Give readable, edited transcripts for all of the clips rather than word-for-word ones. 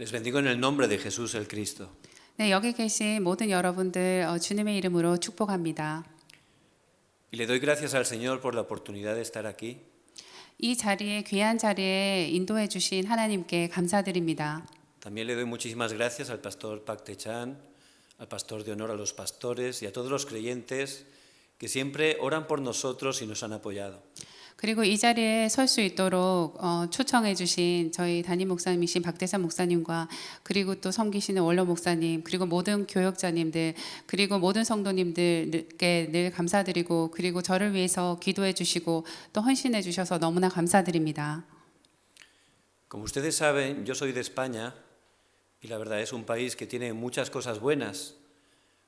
Les bendigo en el nombre de Jesús el Cristo. 네, 여기 계신 모든 여러분들 주님의 이름으로 축복합니다. Y le doy gracias al Señor por la oportunidad de estar aquí. 이 자리에 귀한 자리에 인도해 주신 하나님께 감사드립니다. También le doy muchísimas gracias al pastor Pac Techan, al pastor de honor a los pastores y a todos los creyentes que siempre oran por nosotros y nos han apoyado. 그리고 이 자리에 설 수 있도록 초청해 주신 저희 담임 목사님이신 박대산 목사님과 그리고 또 섬기시는 원로 목사님 그리고 모든 교역자님들 그리고 모든 성도님들께 늘 감사드리고 그리고 저를 위해서 기도해 주시고 또 헌신해 주셔서 너무나 감사드립니다. Como ustedes saben, yo soy de España y la verdad es un país que tiene muchas cosas buenas,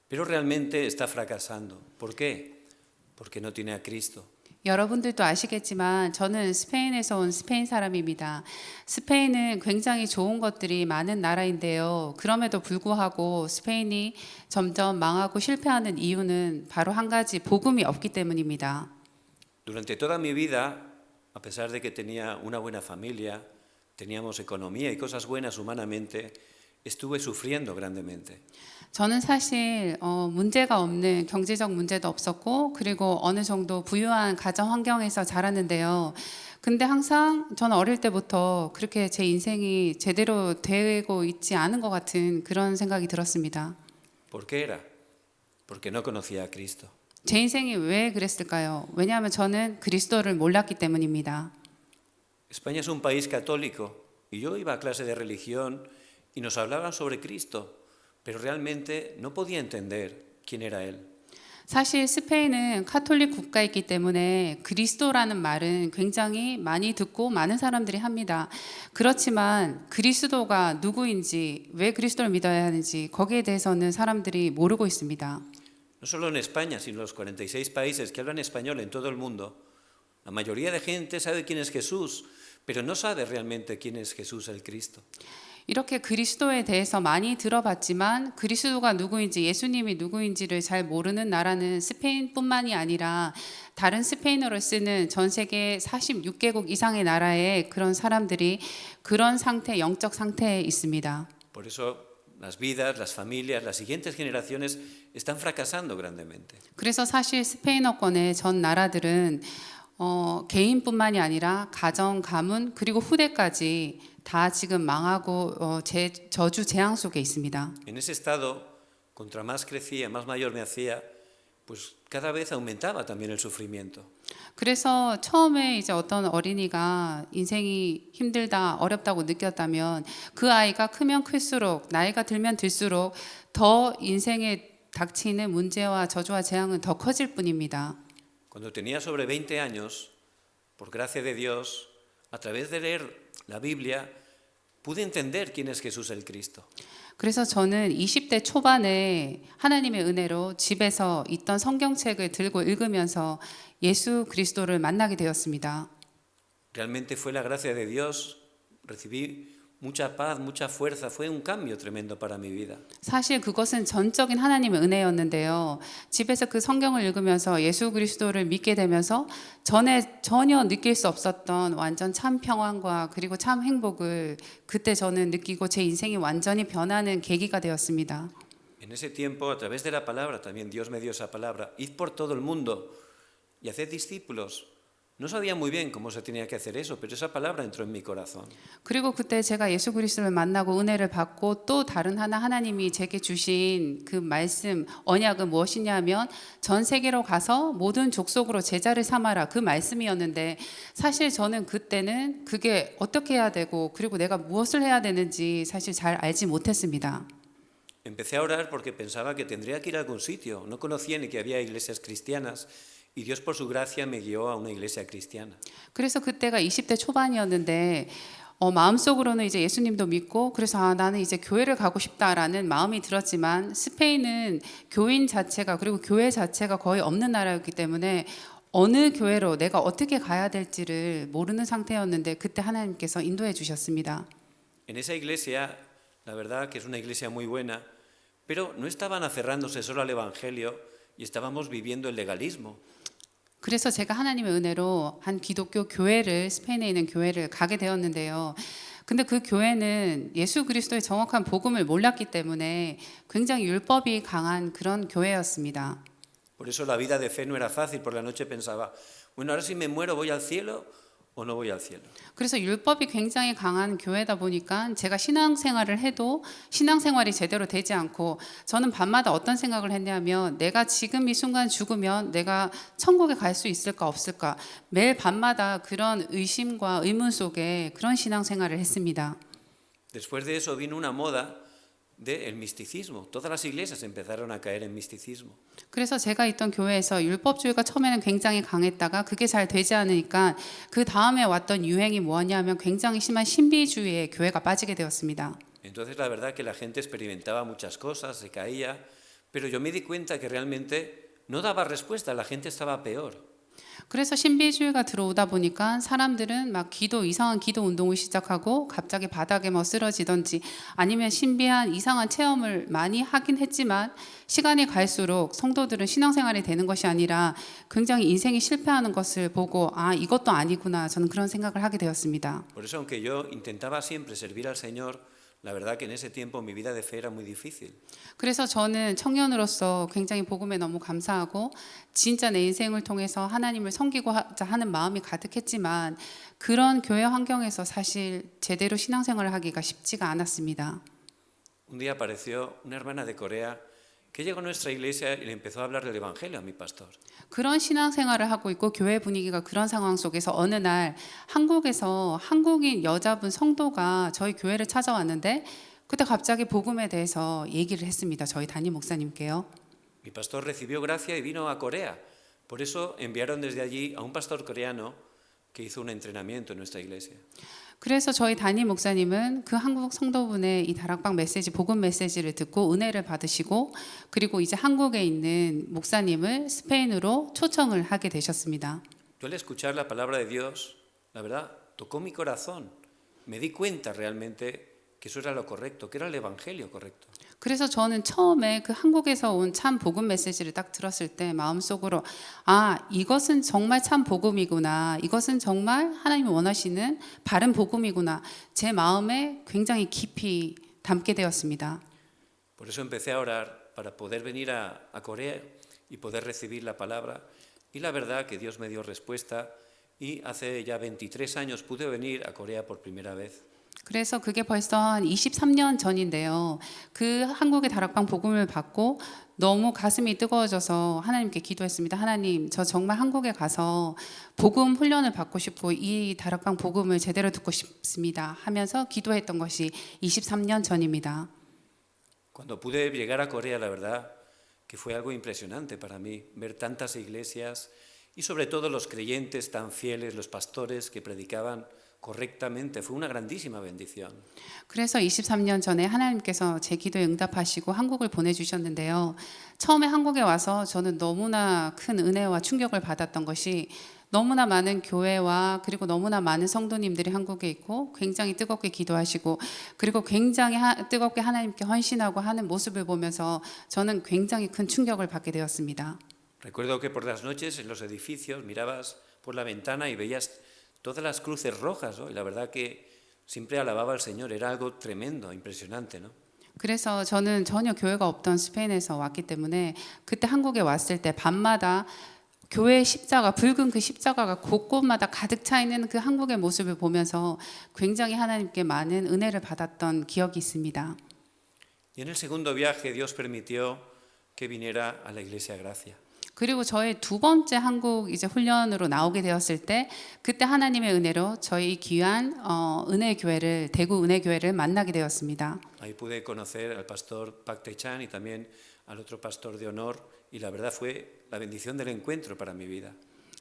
pero realmente está fracasando. ¿Por qué? Porque no tiene a Cristo. 여러분들도 아시겠지만 저는 스페인에서 온 스페인 사람입니다. 스페인은 굉장히 좋은 것들이 많은 나라인데요. 그럼에도 불구하고 스페인이 점점 망하고 실패하는 이유는 바로 한 가지 복음이 없기 때문입니다. Durante toda mi vida, a pesar de que tenía una buena familia, teníamos economía y cosas buenas humanamente, estuve sufriendo grandemente. 저는 사실 문제가 없는 경제적 문제도 없었고 그리고 어느 정도 부유한 가정 환경에서 자랐는데요. 근데 항상 저는 어릴 때부터 그렇게 제 인생이 제대로 되고 있지 않은 것 같은 그런 생각이 들었습니다. ¿Por qué era? Porque no conocía a Cristo. 제 인생이 왜 그랬을까요? 왜냐하면 저는 그리스도를 몰랐기 때문입니다. España es un país católico y yo iba a clase de religión y nos hablaban sobre Cristo, pero realmente no podía entender quién era Él. 사실 스페인은 카톨릭 국가이기 때문에 그리스도라는 말은 굉장히 많이 듣고 많은 사람들이 합니다. 그렇지만 그리스도가 누구인지 왜 그리스도를 믿어야 하는지 거기에 대해서는 사람들이 모르고 있습니다. No solo en España, sino en los 46 países que hablan español en todo el mundo. La mayoría de gente sabe quién es Jesús, pero no sabe realmente quién es Jesús el Cristo. 이렇게 그리스도에 대해서 많이 들어봤지만 그리스도가 누구인지 예수님이 누구인지를 잘 모르는 나라는 스페인뿐만이 아니라 다른 스페인어를 쓰는 전 세계 46개국 이상의 나라에 그런 사람들이 그런 상태, 영적 상태에 있습니다. Por eso las vidas, las familias, las siguientes generaciones están fracasando grandemente. 그래서 사실 스페인어권의 전 나라들은 개인뿐만이 아니라 가정, 가문 그리고 후대까지 다 지금 망하고 저주 재앙 속에 있습니다. En ese estado, contra más crecía, más mayor me hacía, pues cada vez aumentaba también el sufrimiento. 그래서 처음에 이제 어떤 어린이가 인생이 힘들다, 어렵다고 느꼈다면 그 아이가 크면 클수록 나이가 들면 들수록 더 인생에 닥치는 문제와 저주와 재앙은 더 커질 뿐입니다. Cuando tenía sobre 20 años, por gracia de Dios, a través de leer la Biblia, pude entender quién es Jesús el Cristo. 그래서 저는 20대 초반에 하나님의 은혜로 집에서 있던 성경책을 들고 읽으면서 예수 그리스도를 만나게 되었습니다. Realmente fue la gracia de Dios, recibí mucha paz, mucha fuerza, fue un cambio tremendo para mi vida. 사실 그것은 전적인 하나님의 은혜였는데요. 집에서 그 성경을 읽으면서 예수 그리스도를 믿게 되면서 전에 전혀 느낄 수 없었던 완전 참 평안과 그리고 참 행복을 그때 저는 느끼고 제 인생이 완전히 변하는 계기가 되었습니다. En ese tiempo, a través de la palabra, también Dios me dio esa palabra, id por todo el mundo y haced discípulos. No sabía muy bien cómo se tenía que hacer eso, pero esa palabra entró en mi corazón. 그리고 그때 제가 예수 그리스도를 만나고 은혜를 받고 또 다른 하나님이 제게 주신 그 말씀 언약은 무엇이냐면 전 세계로 가서 모든 족속으로 제자를 삼아라 그 말씀이었는데 사실 저는 그때는 그게 어떻게 해야 되고 그리고 내가 무엇을 해야 되는지 사실 잘 알지 못했습니다. Empecé a orar porque pensaba que tendría que ir a algún sitio. No conocía ni que había iglesias cristianas y Dios por su gracia me guió a una iglesia cristiana. 그래서 그때가 20대 초반이었는데 마음속으로는 이제 예수님도 믿고 그래서 나는 이제 교회를 가고 싶다라는 마음이 들었지만 스페인은 교인 자체가 그리고 교회 자체가 거의 없는 나라였기 때문에 어느 교회로 내가 어떻게 가야 될지를 모르는 상태였는데 그때 하나님께서 인도해 주셨습니다. En esa iglesia, la verdad que es una iglesia muy buena, pero no estaban aferrándose solo al evangelio y estábamos viviendo el legalismo. 그래서 제가 하나님의 은혜로 한 기독교 교회를 스페인에 있는 교회를 가게 되었는데요. 근데 그 교회는 예수 그리스도의 정확한 복음을 몰랐기 때문에 굉장히 율법이 강한 그런 교회였습니다. Por eso la vida de fe no era fácil. Por la noche pensaba, bueno, ahora si me muero voy al cielo o no voy al cielo. 그래서 율법이 굉장히 강한 교회다 보니까 제가 신앙생활을 해도 신앙생활이 제대로 되지 않고 저는 밤마다 어떤 생각을 했냐면 내가 지금 이 순간 죽으면 내가 천국에 갈 수 있을까 없을까 매일 밤마다 그런 의심과 의문 속에 그런 신앙생활을 했습니다. Después de eso vino una moda del misticismo. Todas las iglesias empezaron a caer en misticismo. 그래서 제가 있던 교회에서 율법주의가 처음에는 굉장히 강했다가 그게 잘 되지 않으니까 그 다음에 왔던 유행이 뭐냐면 굉장히 심한 신비주의에 교회가 빠지게 되었습니다. Entonces la verdad que la gente experimentaba muchas cosas, se caía, pero yo me di cuenta que realmente no daba respuesta, la gente estaba peor. 그래서 신비주의가 들어오다 보니까 사람들은 막 이상한 기도 운동을 시작하고 갑자기 바닥에 뭐 쓰러지던지 아니면 신비한 이상한 체험을 많이 하긴 했지만 시간이 갈수록 성도들은 신앙생활이 되는 것이 아니라 굉장히 인생이 실패하는 것을 보고 아 이것도 아니구나 저는 그런 생각을 하게 되었습니다. Por eso aunque yo intentaba siempre servir al Señor, la verdad que en ese tiempo mi vida de fe era muy difícil. 그래서 저는 청년으로서 굉장히 복음에 너무 감사하고 진짜 내 인생을 통해서 하나님을 섬기고자 하는 마음이 가득했지만 그런 교회 환경에서 사실 제대로 신앙생활을 하기가 쉽지가 않았습니다. Un día apareció una hermana de Corea que llegó a nuestra iglesia y le empezó a hablar del Evangelio a mi pastor. 그런 신앙생활을 하고 있고 교회 분위기가 그런 상황 속에서 어느 날 한국에서 한국인 여자분 성도가 저희 교회를 찾아왔는데 그때 갑자기 복음에 대해서 얘기를 했습니다. 저희 담임 목사님께요. Mi pastor recibió gracia y vino a Corea. Por eso enviaron desde allí a un pastor coreano que hizo un entrenamiento en nuestra iglesia. 그래서 저희 담임 목사님은 그 한국 성도분의 이 다락방 메시지, 복음 메시지를 듣고 은혜를 받으시고 그리고 이제 한국에 있는 목사님을 스페인으로 초청을 하게 되셨습니다. Yo al escuchar la palabra de Dios, la verdad, tocó mi corazón. Me di cuenta realmente que eso era lo correcto, que era el evangelio correcto. 그래서 저는 처음에 그 한국에서 온 참 복음 메시지를 딱 들었을 때 마음속으로 아 이것은 정말 참 복음이구나 이것은 정말 하나님이 원하시는 바른 복음이구나 제 마음에 굉장히 깊이 담게 되었습니다. Por eso empecé a orar para poder venir a Corea y poder recibir la palabra. Y la verdad que Dios me dio respuesta y hace ya 23 años pude venir a Corea por primera vez. 그래서 그게 벌써 한 23년 전인데요. 그 한국의 다락방 복음을 받고 너무 가슴이 뜨거워져서 하나님께 기도했습니다. 하나님, 저 정말 한국에 가서 복음 훈련을 받고 싶고 이 다락방 복음을 제대로 듣고 싶습니다. 하면서 기도했던 것이 23년 전입니다. Cuando pude llegar a Corea, la verdad que fue algo impresionante para mí ver tantas iglesias y sobre todo los creyentes tan fieles, los pastores que predicaban correctamente. Fue una grandísima bendición. 그래서 23년 전에 하나님께서 제 기도에 응답하시고 한국을 보내주셨는데요. 처음에 한국에 와서 저는 너무나 큰 은혜와 충격을 받았던 것이 너무나 많은 교회와 그리고 너무나 많은 성도님들이 한국에 있고 굉장히 뜨겁게 기도하시고 그리고 굉장히 뜨겁게 하나님께 헌신하고 하는 모습을 보면서 저는 굉장히 큰 충격을 받게 되었습니다. Recuerdo que por las noches en los edificios mirabas por la ventana y veías todas las cruces rojas, ¿no? Y la verdad que siempre alababa al Señor, era algo tremendo, impresionante, ¿no? 그래서 저는 전혀 교회가 없던 스페인에서 왔기 때문에 그때 한국에 왔을 때 밤마다 교회의 십자가, 붉은 그 십자가가 곳곳마다 가득 차 있는 그 한국의 모습을 보면서 굉장히 하나님께 많은 은혜를 받았던 기억이 있습니다. Y en el segundo viaje Dios permitió que viniera a la Iglesia Gracia. 그리고 저의 두 번째 한국 이제 훈련으로 나오게 되었을 때 그때 하나님의 은혜로 저희 귀한 은혜 교회를 대구 은혜 교회를 만나게 되었습니다. Ahí pude conocer al pastor Pak Tae-chan y también al otro pastor de honor y la verdad fue la bendición del encuentro para mi vida.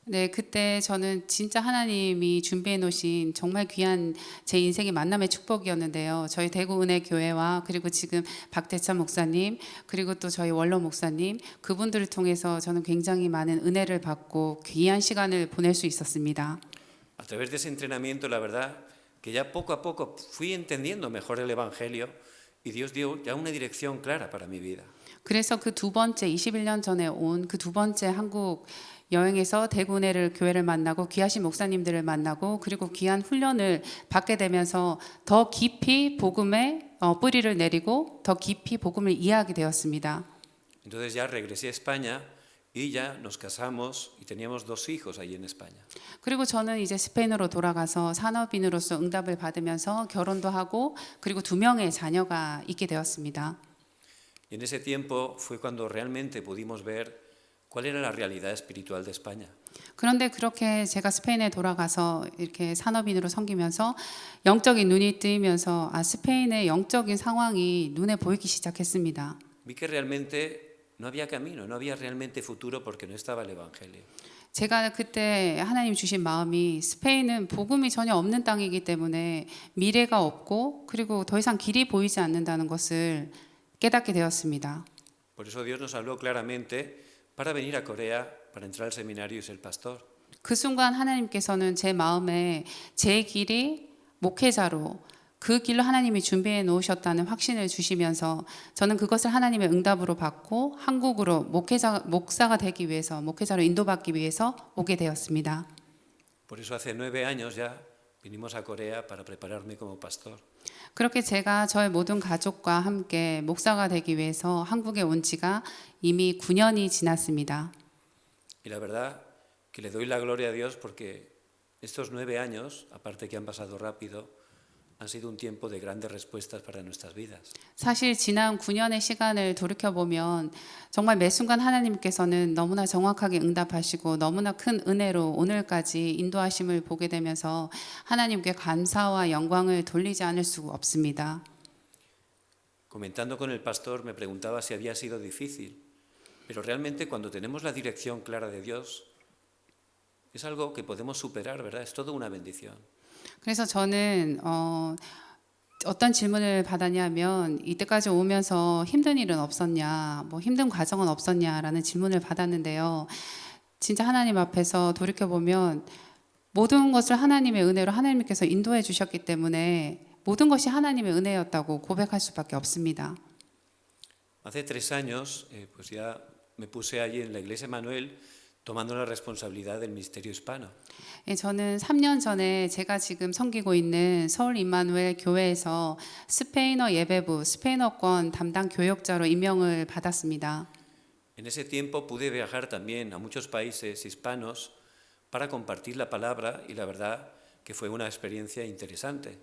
네, 그때 저는 진짜 하나님이 준비해 놓으신 정말 귀한 제 인생의 만남의 축복이었는데요. 저희 대구 은혜 교회와 그리고 지금 박대찬 목사님 그리고 또 저희 원로 목사님 그분들을 통해서 저는 굉장히 많은 은혜를 받고 귀한 시간을 보낼 수 있었습니다. A través de ese entrenamiento, la verdad que ya poco a poco fui entendiendo mejor el evangelio y Dios dio ya una dirección clara para mi vida. 그래서 그 두 번째 21년 전에 온 그 두 번째 한국 여행해서 대구 은혜를 교회를 만나고 귀하신 목사님들을 만나고 그리고 귀한 훈련을 받게 되면서 더 깊이 복음의 뿌리를 내리고 더 깊이 복음을 이해하게 되었습니다. Entonces ya regresé a España y ya nos casamos y teníamos 2 hijos allí en España. 그리고 저는 이제 스페인으로 돌아가서 산업인으로서 응답을 받으면서 결혼도 하고 그리고 2명의 자녀가 있게 되었습니다. Y en ese tiempo fue cuando realmente pudimos ver cuál era la realidad espiritual de España. 그런데 그렇게 제가 스페인에 돌아가서 이렇게 산업인으로 섬기면서 영적인 눈이 뜨이면서 스페인의 영적인 상황이 눈에 보이기 시작했습니다. Vi que realmente no había camino, no había realmente futuro porque no estaba el Evangelio. 제가 그때 하나님 주신 마음이 스페인은 복음이 전혀 없는 땅이기 때문에 미래가 없고 그리고 더 이상 길이 보이지 않는다는 것을 깨닫게 되었습니다. Por eso Dios nos habló claramente para venir a Corea, para entrar al seminario y ser pastor. 그 순간 하나님께서는 제 마음에 제 길이 목회자로 그 길로 하나님이 준비해 놓으셨다는 확신을 주시면서 저는 그것을 하나님의 응답으로 받고 한국으로 목사가 되기 위해서 목회자로 인도받기 위해서 오게 되었습니다. Por eso hace 9 años ya vinimos a Corea para prepararme como pastor. 그렇게 제가 저의 모든 가족과 함께 목사가 되기 위해서 한국에 온 지가 이미 9년이 지났습니다. Y la verdad que le doy la gloria a Dios porque estos 9 años, aparte que han pasado rápido, han sido un tiempo de grandes respuestas para nuestras vidas. 사실 지난 9년의 시간을 돌이켜보면 정말 매 순간 하나님께서는 너무나 정확하게 응답하시고 너무나 큰 은혜로 오늘까지 인도하심을 보게 되면서 하나님께 감사와 영광을 돌리지 않을 수 없습니다. Comentando con el pastor me preguntaba si había sido difícil, pero realmente cuando tenemos la dirección clara de Dios es algo que podemos superar, ¿verdad? Es todo una bendición. 그래서 저는 어떤 질문을 받았냐면 이때까지 오면서 힘든 일은 없었냐, 뭐 힘든 과정은 없었냐라는 질문을 받았는데요. 진짜 하나님 앞에서 돌이켜보면 모든 것을 하나님의 은혜로 하나님께서 인도해 주셨기 때문에 모든 것이 하나님의 은혜였다고 고백할 수밖에 없습니다. Hace 3 años pues ya me puse allí en la iglesia Manuel tomando la responsabilidad del ministerio hispano. 저는 3년 전에 제가 지금 섬기고 있는 서울 임마누엘 교회에서 스페인어 예배부, 스페인어권 담당 교역자로 임명을 받았습니다. En ese tiempo pude viajar también a muchos países hispanos para compartir la palabra y la verdad que fue una experiencia interesante.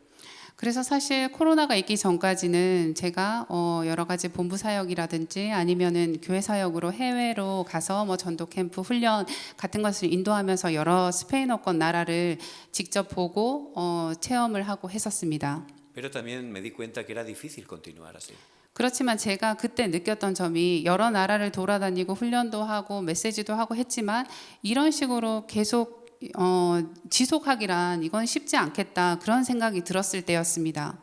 그래서 사실 코로나가 있기 전까지는 제가 여러 가지 본부 사역이라든지 아니면은 교회 사역으로 해외로 가서 뭐 전도 캠프 훈련 같은 것을 인도하면서 여러 스페인어권 나라를 직접 보고 체험을 하고 했었습니다. Pero también me di cuenta que era difícil continuar así. 그렇지만 제가 그때 느꼈던 점이 여러 나라를 돌아다니고 훈련도 하고 메시지도 하고 했지만 이런 식으로 계속 지속하기란 이건 쉽지 않겠다 그런 생각이 들었을 때였습니다.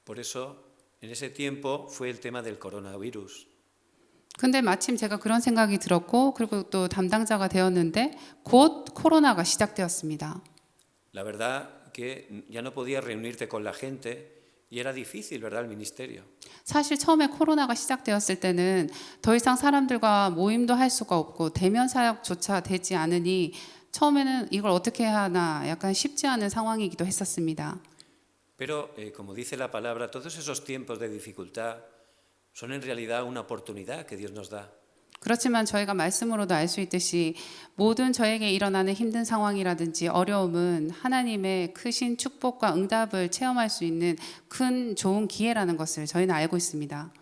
Por eso, en ese tiempo fue el tema del coronavirus. 근데 마침 제가 그런 생각이 들었고 그리고 또 담당자가 되었는데 곧 코로나가 시작되었습니다. La verdad que ya no podías reunirte con la gente y era difícil, ¿verdad? El ministerio. 사실 처음에 코로나가 시작되었을 때는 더 이상 사람들과 모임도 할 수가 없고 대면 사역조차 되지 않으니 처음에는 이걸 어떻게 해야 하나 약간 쉽지 않은 상황이기도 했었습니다. Pero, como dice la palabra, todos esos tiempos de dificultad son en realidad una oportunidad que Dios nos da. 그렇지만 저희가 말씀으로도 알 수 있듯이 모든 저에게 일어나는 힘든 상황이라든지 어려움은 하나님의 크신 축복과 응답을 체험할 수 있는 큰 좋은 기회라는 것을 저희는 알고 있습니다.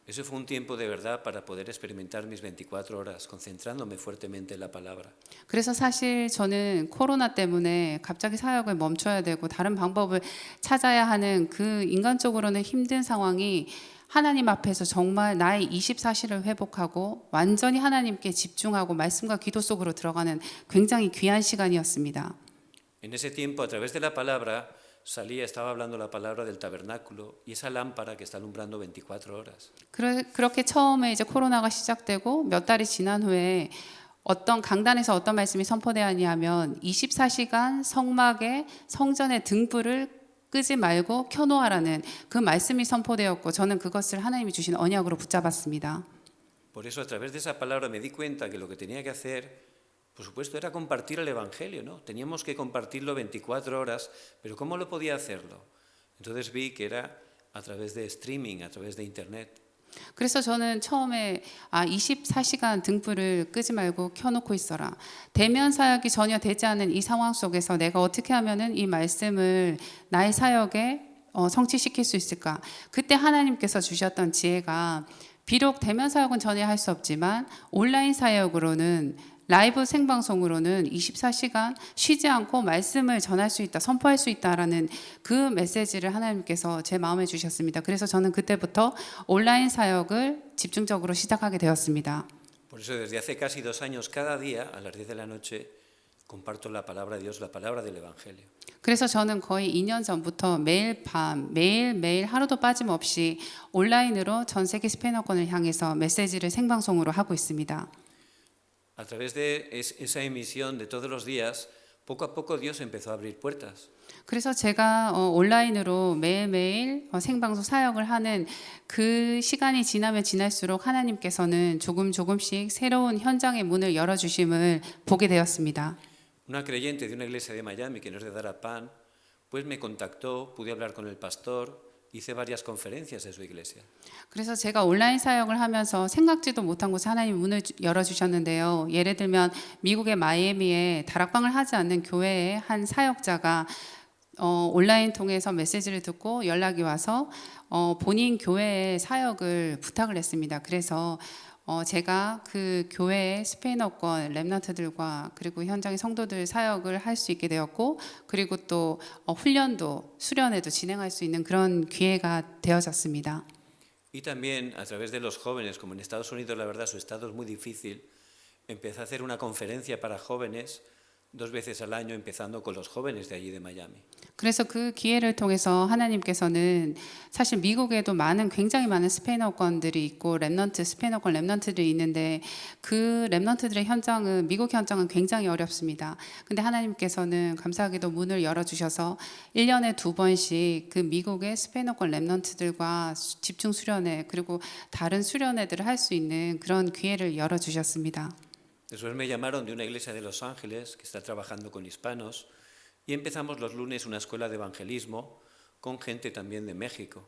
Eso fue un tiempo de verdad para poder experimentar mis 24 horas, concentrándome fuertemente en la palabra. 그래서 사실 저는 코로나 때문에 갑자기 사역을 멈춰야 되고 다른 방법을 찾아야 하는 그 인간적으로는 힘든 상황이 하나님 앞에서 정말 나의 24시를 회복하고 완전히 하나님께 집중하고 말씀과 기도 속으로 들어가는 굉장히 귀한 시간이었습니다. En ese tiempo, a través de la palabra, estaba hablando la palabra del tabernáculo y esa lámpara que está alumbrando 24 horas. 그렇게 처음에 이제 코로나가 시작되고 몇 달이 지난 후에 어떤 강단에서 어떤 말씀이 선포되었냐면 24시간 성막에 성전의 등불을 끄지 말고 켜놓으라는 그 말씀이 선포되었고 저는 그것을 하나님이 주신 언약으로 붙잡았습니다. Por eso, a través de esa palabra me di cuenta que lo que tenía que hacer Por supuesto, era compartir el Evangelio, ¿no? Teníamos que compartirlo 24 horas, pero ¿cómo lo podía hacerlo? Entonces vi que era a través de streaming, a través de internet. 그래서 저는 처음에 24시간 등불을 끄지 말고 켜놓고 있어라. 대면 사역이 전혀 되지 않은 이 상황 속에서 내가 어떻게 하면은 이 말씀을 나의 사역에 성취시킬 수 있을까? 그때 하나님께서 주셨던 지혜가 비록 대면 사역은 전혀 할 수 없지만 온라인 사역으로는 라이브 생방송으로는 24시간 쉬지 않고 말씀을 전할 수 있다, 선포할 수 있다라는 그 메시지를 하나님께서 제 마음에 주셨습니다. 그래서 저는 그때부터 온라인 사역을 집중적으로 시작하게 되었습니다. Por eso desde hace casi 2 años, cada día a las 10 de la noche, comparto la palabra de Dios, la palabra del Evangelio. 그래서 저는 거의 2년 전부터 매일 밤, 매일 하루도 빠짐없이 온라인으로 전 세계 스페인어권을 향해서 메시지를 생방송으로 하고 있습니다. A través de esa emisión de todos los días, poco a poco Dios empezó a abrir puertas. 그래서 제가 온라인으로 매일매일 생방송 사역을 하는 그 시간이 지나면 지날수록 하나님께서는 조금씩 새로운 현장의 문을 열어주심을 보게 되었습니다. Una creyente de una iglesia de Miami que no es de Darapan, pues me contactó, pude hablar con el pastor, hice varias conferencias de su iglesia. 그래서 제가 온라인 사역을 하면서 생각지도 못한 곳에 하나님 문을 열어주셨는데요. 예를 들면 미국의 마이애미에 다락방을 하지 않는 교회의 한 사역자가 온라인 통해서 메시지를 듣고 연락이 와서 본인 교회의 사역을 부탁을 했습니다. 그래서 제가 그 교회의 스페인어권 렘넌트들과 그리고 현장의 성도들 사역을 할 수 있게 되었고 그리고 또 훈련도 수련회도 진행할 수 있는 그런 기회가 되어졌습니다. Y también a través de los jóvenes, como en Estados Unidos la verdad su estado es muy difícil, empecé a hacer una conferencia para jóvenes 2 veces al año, empezando con los jóvenes de allí de Miami. 그래서 그 기회를 통해서 하나님께서는 사실 미국에도 굉장히 많은 스페인어권들이 있고 스페인어권 렘넌트들이 있는데 그 렘넌트들의 현장은 미국 현장은 굉장히 어렵습니다. 근데 하나님께서는 감사하게도 문을 열어주셔서 1년에 2번씩 그 미국의 스페인어권 렘넌트들과 집중 수련회 그리고 다른 수련회들을 할 수 있는 그런 기회를 열어주셨습니다. Después me llamaron de una iglesia de Los Ángeles que está trabajando con hispanos y empezamos los lunes una escuela de evangelismo con gente también de México.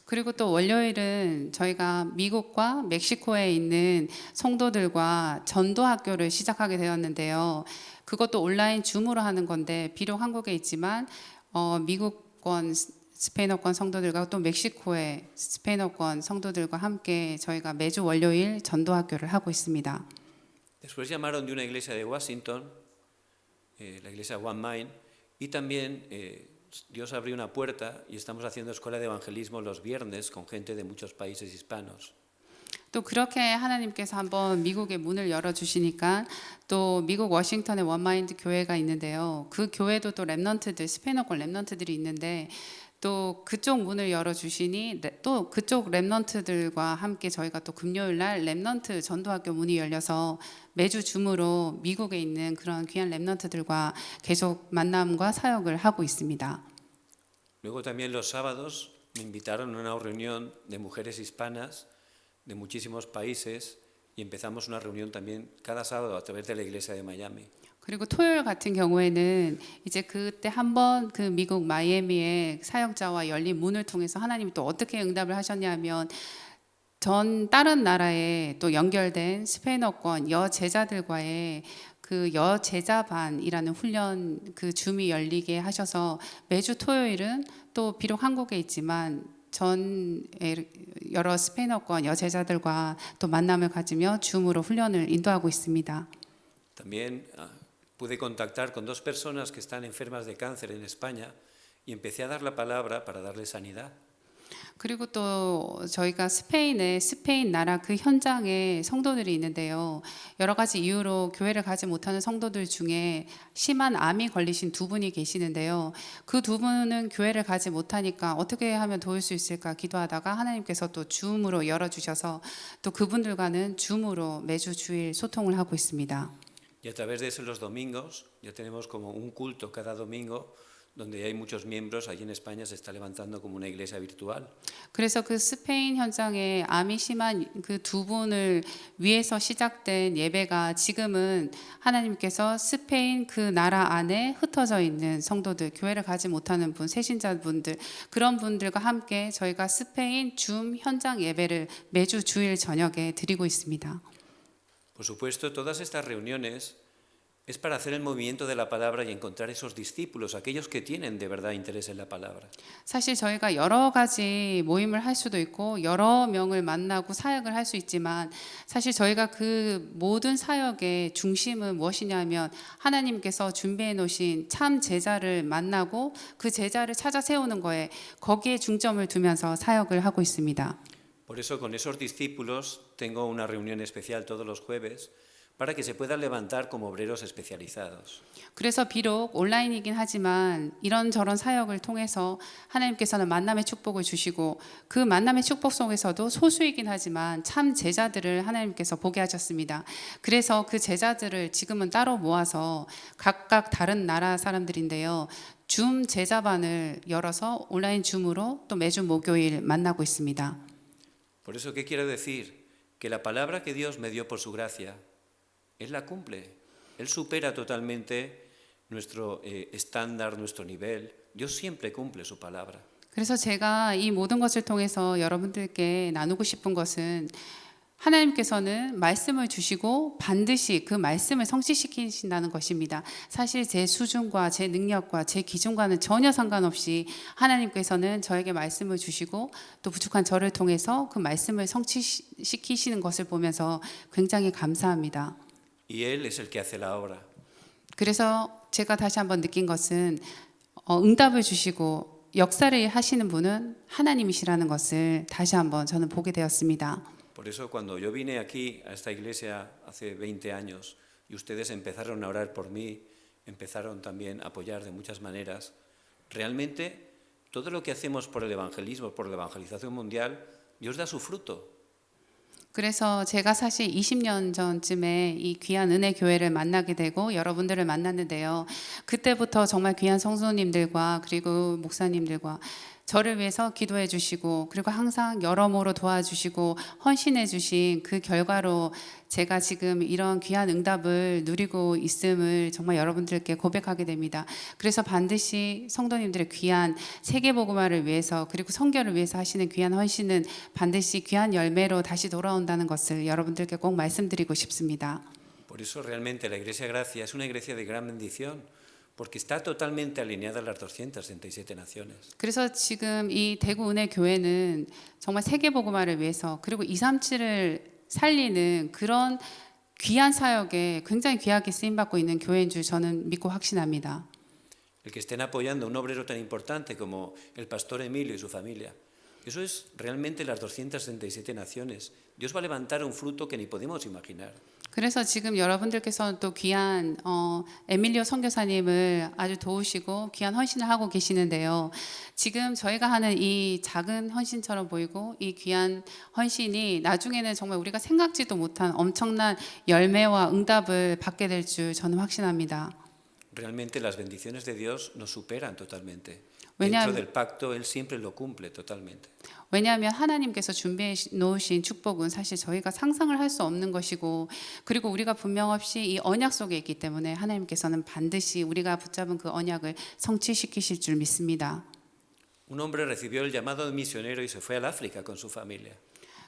그리고 또 월요일은 저희가 미국과 멕시코에 있는 성도들과 전도 학교를 시작하게 되었는데요. 그것도 온라인 줌으로 하는 건데 비록 한국에 있지만 미국권 스페인어권 성도들과 또 멕시코의 스페인어권 성도들과 함께 저희가 매주 월요일 전도 학교를 하고 있습니다. Después llamaron de una iglesia de Washington, la iglesia One Mind, y también Dios abrió una puerta y estamos haciendo escuela de evangelismo los viernes con gente de muchos países hispanos. 또 그렇게 하나님께서 한번 미국의 문을 열어주시니까 또 미국 워싱턴에 원마인드 교회가 있는데요. 그 교회도 또 렘넌트들, 스페인어권 렘넌트들이 있는데 또 그쪽 문을 열어주시니 또 그쪽 렘넌트들과 함께 저희가 또 금요일 날 렘넌트 전도학교 문이 열려서 매주 줌으로 미국에 있는 그런 귀한 렘넌트들과 계속 만남과 사역을 하고 있습니다. Luego también los sábados me invitaron a una reunión de mujeres hispanas de muchísimos países y empezamos una reunión también cada sábado a través de la iglesia de Miami. 그리고 토요일 같은 경우에는 이제 그때 한번 그 미국 마이애미의 사역자와 열린 문을 통해서 하나님이 또 어떻게 응답을 하셨냐면 다른 나라에 또 연결된 스페인어권 여제자들과의 그 여제자반이라는 훈련 그 줌이 열리게 하셔서 매주 토요일은 또 비록 한국에 있지만 여러 스페인어권 여제자들과 또 만남을 가지며 줌으로 훈련을 인도하고 있습니다. También pude contactar con 2 personas que están enfermas de cáncer en España y empecé a dar la palabra para darles sanidad. 그리고 또 저희가 스페인 나라 그 현장에 성도들이 있는데요. 여러 가지 이유로 교회를 가지 못하는 성도들 중에 심한 암이 걸리신 2분이 계시는데요. 그 2분은 교회를 가지 못하니까 어떻게 하면 도울 수 있을까 기도하다가 하나님께서 또 줌으로 열어주셔서 또 그분들과는 줌으로 매주 주일 소통을 하고 있습니다. Y a través de eso los domingos, ya tenemos como un culto cada domingo donde hay muchos miembros, allí en España se está levantando como una iglesia virtual. 그래서 그 스페인 현장에 암이 심한 그 두 분을 위해서 시작된 예배가 지금은 하나님께서 스페인 그 나라 안에 흩어져 있는 성도들, 교회를 가지 못하는 분, 세신자분들, 그런 분들과 함께 저희가 스페인 줌 현장 예배를 매주 주일 저녁에 드리고 있습니다. Por supuesto, todas estas reuniones es para hacer el movimiento de la palabra y encontrar esos discípulos, aquellos que tienen de verdad interés en la palabra. 사실 저희가 여러 가지 모임을 할 수도 있고 여러 명을 만나고 사역을 할 수 있지만 사실 저희가 그 모든 사역의 중심은 무엇이냐면 하나님께서 준비해 놓으신 참 제자를 만나고 그 제자를 찾아 세우는 거에 거기에 중점을 두면서 사역을 하고 있습니다. Por eso con esos discípulos tengo una reunión especial todos los jueves para que se puedan levantar como obreros especializados. 그래서 비록 온라인이긴 하지만 이런저런 사역을 통해서 하나님께서는 만남의 축복을 주시고 그 만남의 축복 속에서도 소수이긴 하지만 참 제자들을 하나님께서 보게 하셨습니다. 그래서 그 제자들을 지금은 따로 모아서 각각 다른 나라 사람들인데요. 줌 제자반을 열어서 온라인 줌으로 또 매주 목요일 만나고 있습니다. Por eso, ¿qué quiero decir? Que la palabra que Dios me dio por su gracia, Él la cumple. Él supera totalmente nuestro estándar, nuestro nivel. Dios siempre cumple su palabra. 그래서 제가 이 모든 것을 통해서 여러분들께 나누고 싶은 것은 하나님께서는 말씀을 주시고 반드시 그 말씀을 성취시키신다는 것입니다. 사실 제 수준과 제 능력과 제 기준과는 전혀 상관없이 하나님께서는 저에게 말씀을 주시고 또 부족한 저를 통해서 그 말씀을 성취시키시는 것을 보면서 굉장히 감사합니다. Y Él es el que hace la obra. 그래서 제가 다시 한번 느낀 것은 응답을 주시고 역사를 하시는 분은 하나님이시라는 것을 다시 한번 저는 보게 되었습니다. Por eso cuando yo vine aquí a esta iglesia hace 20 años y ustedes empezaron a orar por mí, empezaron también a apoyar de muchas maneras, realmente todo lo que hacemos por el evangelismo, por la evangelización mundial, Dios da su fruto. 그래서 제가 사실 20년 전쯤에 이 귀한 은혜 교회를 만나게 되고 여러분들을 만났는데요. 그때부터 정말 귀한 성도님들과 그리고 목사님들과 저를 위해서 기도해 주시고 그리고 항상 여러모로 도와주시고 헌신해 주신 그 결과로 제가 지금 이런 귀한 응답을 누리고 있음을 정말 여러분들께 고백하게 됩니다. 그래서 반드시 성도님들의 귀한 세계복음화를 위해서 그리고 선교를 위해서 하시는 귀한 헌신은 반드시 귀한 열매로 다시 돌아온다는 것을 여러분들께 꼭 말씀드리고 싶습니다. Por eso realmente la Iglesia Gracia es una iglesia de gran bendición. Porque está totalmente alineada a las 267 naciones. 그래서 지금 이 대구 은혜 교회는 정말 세계 복음화를 위해서 그리고 237을 살리는 그런 귀한 사역에 굉장히 귀하게 쓰임 받고 있는 교회인 줄 저는 믿고 확신합니다. El que estén apoyando a un obrero tan importante como el pastor Emilio y su familia. Eso es realmente las 267 naciones. Dios va a levantar un fruto que ni podemos imaginar. 그래서 지금 여러분들께서는 또 귀한 에밀리오 선교사님을 아주 도우시고 귀한 헌신을 하고 계시는데요. 지금 저희가 하는 이 작은 헌신처럼 보이고 이 귀한 헌신이 나중에는 정말 우리가 생각지도 못한 엄청난 열매와 응답을 받게 될 줄 저는 확신합니다. Realmente las bendiciones de Dios nos superan totalmente. Dentro del pacto Él siempre lo cumple totalmente. 왜냐하면 하나님께서 준비해 놓으신 축복은 사실 저희가 상상을 할 수 없는 것이고 그리고 우리가 분명 없이 이 언약 속에 있기 때문에 하나님께서는 반드시 우리가 붙잡은 그 언약을 성취시키실 줄 믿습니다. Un hombre recibió el llamado de misionero y se fue al África con su familia.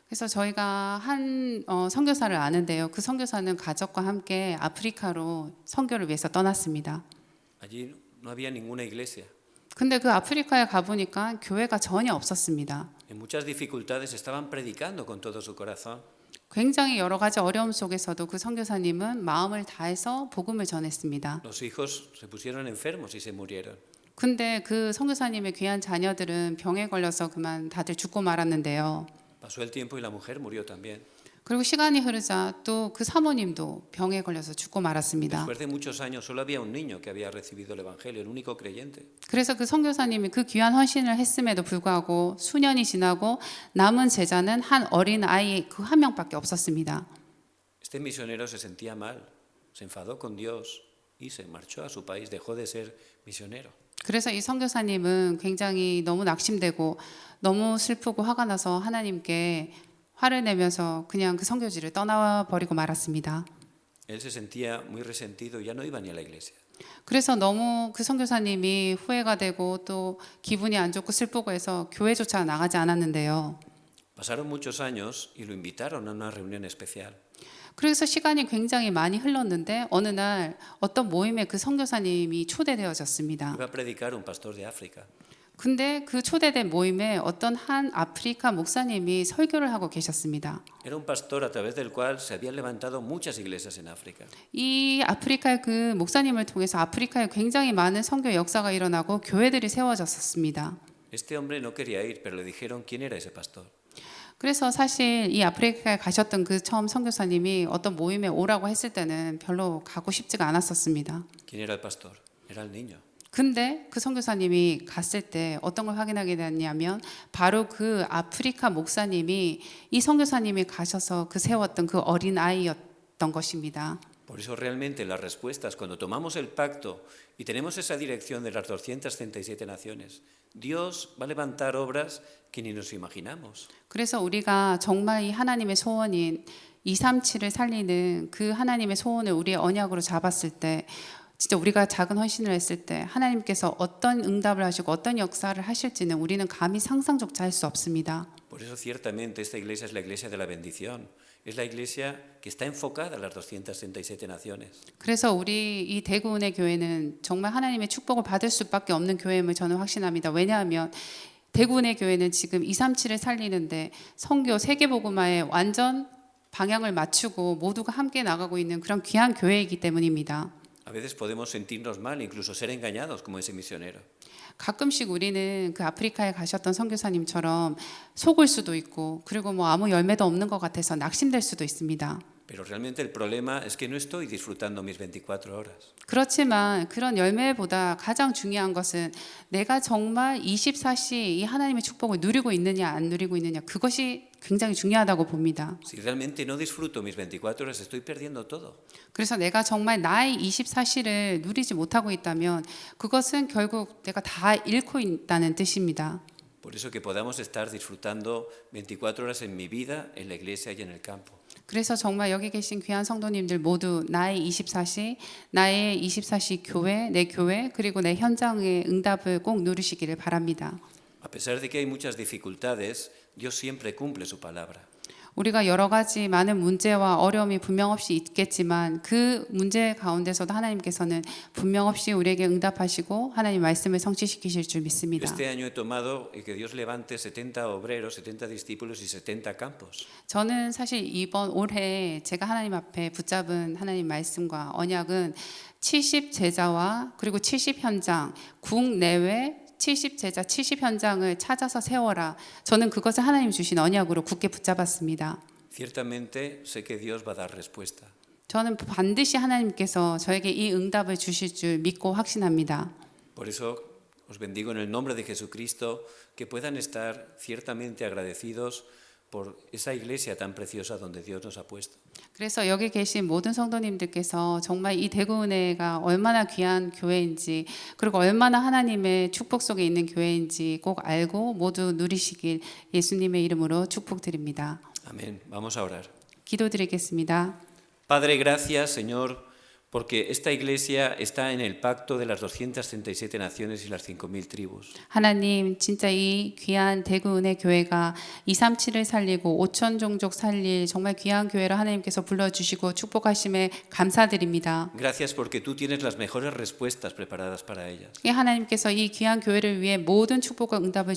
그래서 저희가 한 선교사를 아는데요. 그 선교사는 가족과 함께 아프리카로 선교를 위해서 떠났습니다. Allí no había ninguna iglesia. 근데 그 아프리카에 가보니까 교회가 전혀 없었습니다. En muchas dificultades estaban predicando con todo su corazón. 굉장히 여러 가지 어려움 속에서도 그 선교사님은 마음을 다해서 복음을 전했습니다. Los hijos se pusieron enfermos y se murieron. 근데 그 선교사님의 귀한 자녀들은 병에 걸려서 그만 다들 죽고 말았는데요. Pasó el tiempo y la mujer murió también. 그리고 시간이 흐르자 또 그 사모님도 병에 걸려서 죽고 말았습니다. Después de muchos años solo había un niño que había recibido el evangelio, el único creyente. 그래서 그 선교사님이 그 귀한 헌신을 했음에도 불구하고 수년이 지나고 남은 제자는 한 어린 아이 그 한 명밖에 없었습니다. Este misionero se sentía mal, se enfadó con Dios y se marchó a su país, dejó de ser misionero. 그래서 이 선교사님은 굉장히 너무 낙심되고 너무 슬프고 화가 나서 하나님께 화를 내면서 그냥 그 선교지를 떠나버리고 말았습니다. Él se sentía muy resentido y ya no iba ni a la iglesia. 그래서 너무 그 선교사님이 후회가 되고 또 기분이 안 좋고 슬프고 해서 교회조차 나가지 않았는데요. Pasaron muchos años y lo invitaron a una reunión especial. 그래서 시간이 굉장히 많이 흘렀는데 어느 날 어떤 모임에 그 선교사님이 초대되어졌습니다. Iba a predicar un pastor de África. 근데 그 초대된 모임에 어떤 한 아프리카 목사님이 설교를 하고 계셨습니다. Era un pastor a través del cual se habían levantado muchas iglesias en África. 이 아프리카의 그 목사님을 통해서 아프리카에 굉장히 많은 선교 역사가 일어나고 교회들이 세워졌었습니다. Este hombre no quería ir, pero le dijeron quién era ese pastor. 그래서 사실 이 아프리카에 가셨던 그 처음 선교사님이 어떤 모임에 오라고 했을 때는 별로 가고 싶지가 않았었습니다. ¿Quién era el pastor? Era el niño. 근데 그 선교사님이 갔을 때 어떤 걸 확인하게 됐냐면 바로 그 아프리카 목사님이 이 선교사님이 가셔서 그 세웠던 그 어린 아이였던 것입니다. Por eso realmente las respuestas, cuando tomamos el pacto y tenemos esa dirección de las 237 naciones, Dios va a levantar obras que ni nos imaginamos. 그래서 우리가 정말 이 하나님의 소원인 237을 살리는 그 하나님의 소원을 우리의 언약으로 잡았을 때 진짜 우리가 작은 헌신을 했을 때 하나님께서 어떤 응답을 하시고 어떤 역사를 하실지는 우리는 감히 상상조차 할 수 없습니다. Por eso ciertamente esta iglesia es la iglesia de la bendición. Es la iglesia que está enfocada a las 237 naciones. 그래서 우리 이 대구은혜 교회는 정말 하나님의 축복을 받을 수밖에 없는 교회임을 저는 확신합니다. 왜냐하면 대구은혜 교회는 지금 237을 살리는데 선교 세계복음화에 완전 방향을 맞추고 모두가 함께 나가고 있는 그런 귀한 교회이기 때문입니다. A veces podemos sentirnos mal, incluso ser engañados como ese misionero. 가끔씩 우리는 그 아프리카에 가셨던 선교사님처럼 속을 수도 있고 그리고 뭐 아무 열매도 없는 것 같아서 낙심될 수도 있습니다. Pero realmente el problema es que no estoy disfrutando mis 24 horas. 그렇지만 그런 열매보다 가장 중요한 것은 내가 정말 24시 이 하나님의 축복을 누리고 있느냐 안 누리고 있느냐 그것이 굉장히 중요하다고 봅니다. Si realmente no disfruto mis 24 horas, estoy perdiendo todo. 그래서 내가 정말 나의 24시를 누리지 못하고 있다면 그것은 결국 내가 다 잃고 있다는 뜻입니다. Por eso que podamos estar disfrutando 24 horas en mi vida, en la iglesia y en el campo. 그래서 정말 여기 계신 귀한 성도님들 모두 나의 24시, 나의 24시 교회, 그리고 내 현장의 응답을 꼭 누리시기를 바랍니다. A pesar de que hay muchas dificultades, Dios siempre cumple su palabra. 우리가 여러 가지 많은 문제와 어려움이 분명 없이 있겠지만 그 문제 가운데서도 하나님께서는 분명 없이 우리에게 응답하시고 하나님 말씀을 성취시키실 줄 믿습니다. Este año he tomado que Dios levante 70 obreros, 70 discípulos y 70 campos. 저는 사실 이번 올해 제가 하나님 앞에 붙잡은 하나님 말씀과 언약은 70 제자와 그리고 70 현장, 국내외 70 제자, 70 현장을 찾아서 세워라. 저는 그것을 하나님 주신 언약으로 굳게 붙잡았습니다. Ciertamente sé que Dios va a dar respuesta. 저는 반드시 하나님께서 저에게 이 응답을 주실 줄 믿고 확신합니다. Por eso os bendigo en el nombre de Jesucristo, que puedan estar ciertamente agradecidos por esa iglesia tan preciosa donde Dios nos ha puesto. 그래서 여기 계신 모든 성도님들께서 정말 이 대구은혜가 얼마나 귀한 교회인지 그리고 얼마나 하나님의 축복 속에 있는 교회인지 꼭 알고 모두 누리시길 예수님의 이름으로 축복드립니다. Amén. Vamos a orar. 기도드리겠습니다. Padre, gracias, Señor, porque esta iglesia está en el pacto de las 237 naciones y las 5.000 tribus. 하나님 진짜 이 귀한 대구은혜 교회가 237을 살리고 5천 종족 살릴 정말 귀한 교회를 하나님께서 불러주시고 축복하심에 감사드립니다. Gracias porque tú tienes las mejores respuestas preparadas para ellas. 하나님께서 이 귀한 교회를 위해 모든 축복과 응답을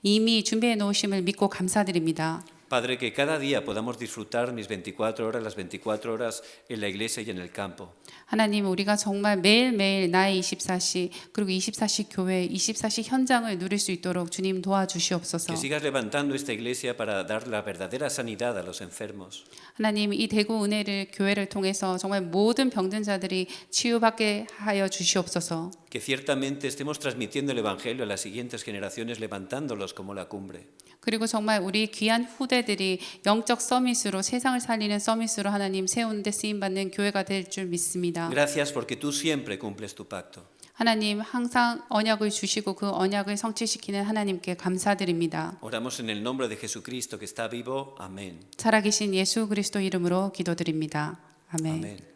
이미 준비해 놓으심을 믿고 감사드립니다. Padre, que cada día podamos disfrutar mis 24 horas, las 24 horas en la iglesia y en el campo. 하나님 우리가 정말 매일매일 나의 24시 그리고 24시 교회 24시 현장을 누릴 수 있도록 주님 도와주시옵소서. Que sigas levantando esta iglesia para dar la verdadera sanidad a los enfermos. 하나님 이 대구 은혜를 교회를 통해서 정말 모든 병든 자들이 치유받게 하여 주시옵소서. Que ciertamente estemos transmitiendo el evangelio a las siguientes generaciones, levantándolos como la cumbre. 그리고 정말 우리 귀한 후대들이 영적 서밋으로 세상을 살리는 서밋으로 하나님 세우는 데 쓰임 받는 교회가 될 줄 믿습니다. Gracias porque tú siempre cumples tu pacto. 하나님 항상 언약을 주시고 그 언약을 성취시키는 하나님께 감사드립니다. Oramos en el nombre de Jesucristo que está vivo. Amén. 살아계신 예수 그리스도 이름으로 기도드립니다. 아멘. Amén.